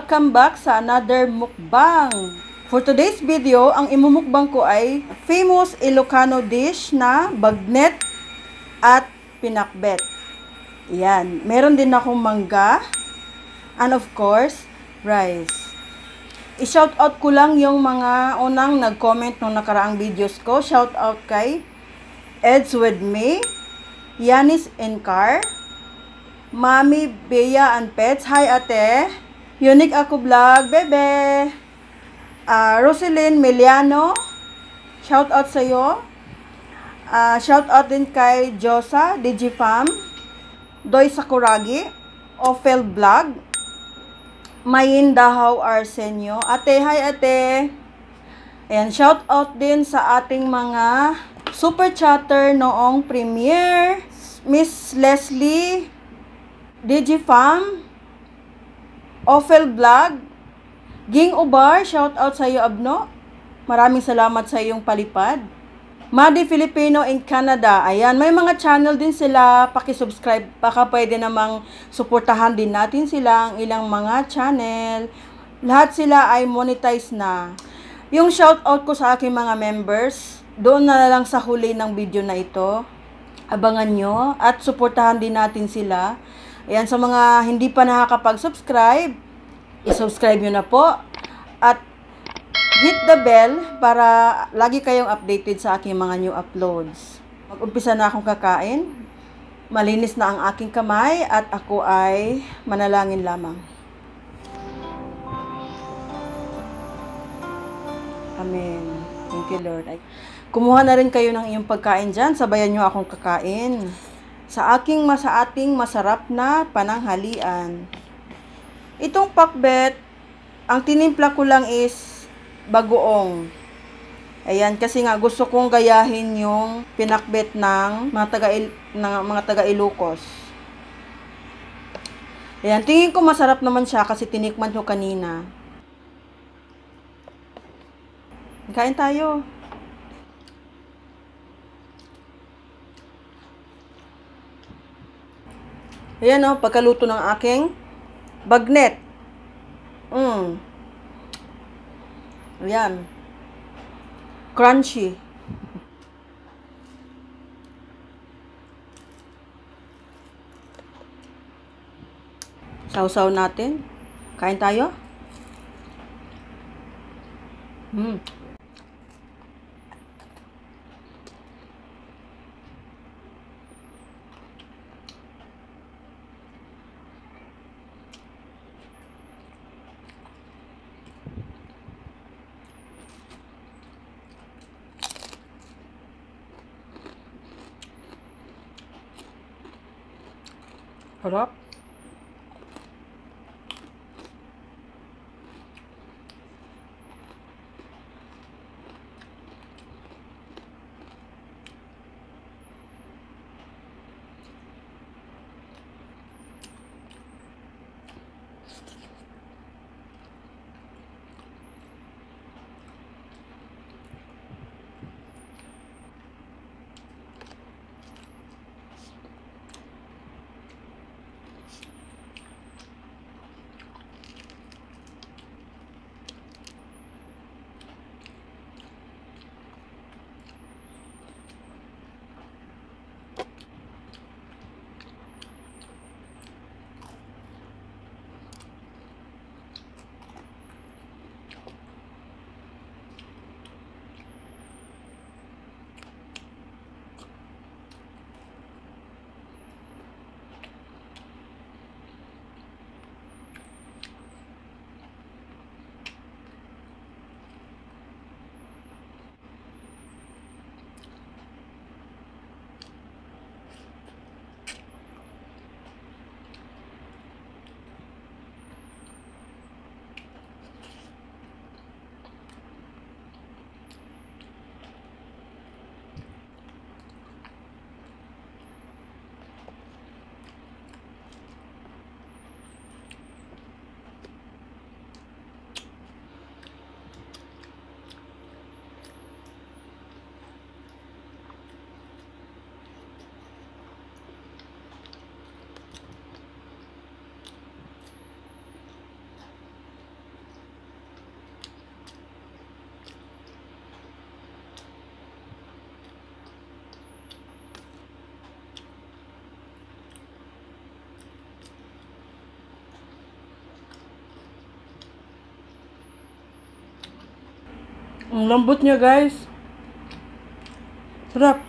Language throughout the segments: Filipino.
Welcome back sa another mukbang. For today's video, ang imumukbang ko ay famous Ilocano dish na bagnet at pinakbet. Yan. Meron din akong mangga and of course, rice. I-shoutout ko lang yung mga unang nag-comment nung nakaraang videos ko. Shoutout kay Eds with Me, Yanis Encar, Mami Bea and Pets. Hi ate. Unique Ako Vlog, bebe. Roselyn Meliano, shout out sa iyo. Shout out din kay Josa Digifam, Doy Sakuragi, Ophel Vlog, Mayin Dahaw Arsenio. Ate, hi ate. Ayan, shout out din sa ating mga super chatter noong premiere. Miss Leslie Digifam, Ophel Vlog, Ging Ubar, shout out sa iyo Abno. Maraming salamat sa iyong palipad. Madi Filipino in Canada. Ayan, may mga channel din sila. Paki-subscribe. Baka pwede namang suportahan din natin sila ang ilang mga channel. Lahat sila ay monetize na. Yung shout out ko sa aking mga members, doon na lang sa huli ng video na ito. Abangan nyo at suportahan din natin sila. Ayan, sa mga hindi pa nakakapag-subscribe, i-subscribe nyo na po. At hit the bell para lagi kayong updated sa aking mga new uploads. Mag-umpisa na akong kakain. Malinis na ang aking kamay at ako ay manalangin lamang. Amen. Thank you, Lord. Kumuha na rin kayo ng iyong pagkain dyan. Sabayan nyo akong kakain sa ating masarap na pananghalian. Itong pakbet, ang tinimpla ko lang is bagoong. Ayan, kasi nga gusto kong gayahin yung pinakbet ng mga taga Ilocos. Ayan, tingin ko masarap naman siya kasi tinikman ko kanina. Kain tayo. Ayan o, pagkaluto ng aking bagnet. Ayan. Crunchy. Sausaw natin. Kain tayo. Harap. Ang lambot niya, guys. Sarap.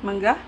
Mangga.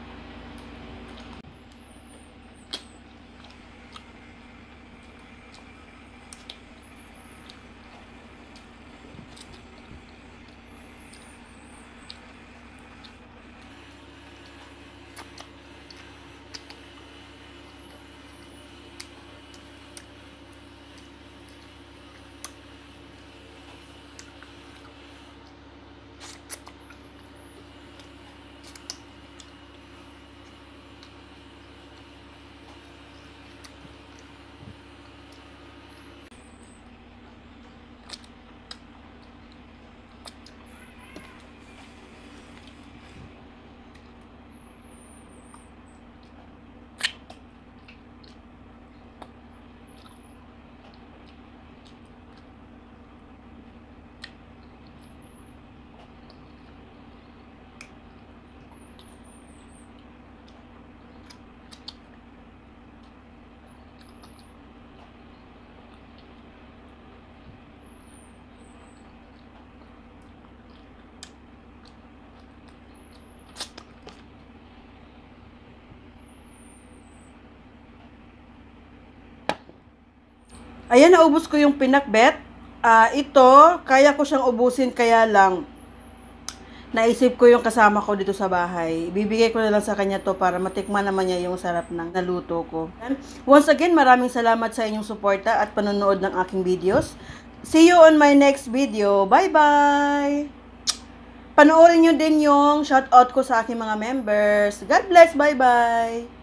Ayan, naubos ko yung pinakbet. Ito, kaya ko siyang ubusin, kaya lang naisip ko yung kasama ko dito sa bahay. Bibigay ko na lang sa kanya to para matikman naman niya yung sarap ng naluto ko. And once again, maraming salamat sa inyong suporta at panonood ng aking videos. See you on my next video. Bye-bye! Panoorin nyo din yung shoutout ko sa aking mga members. God bless! Bye-bye!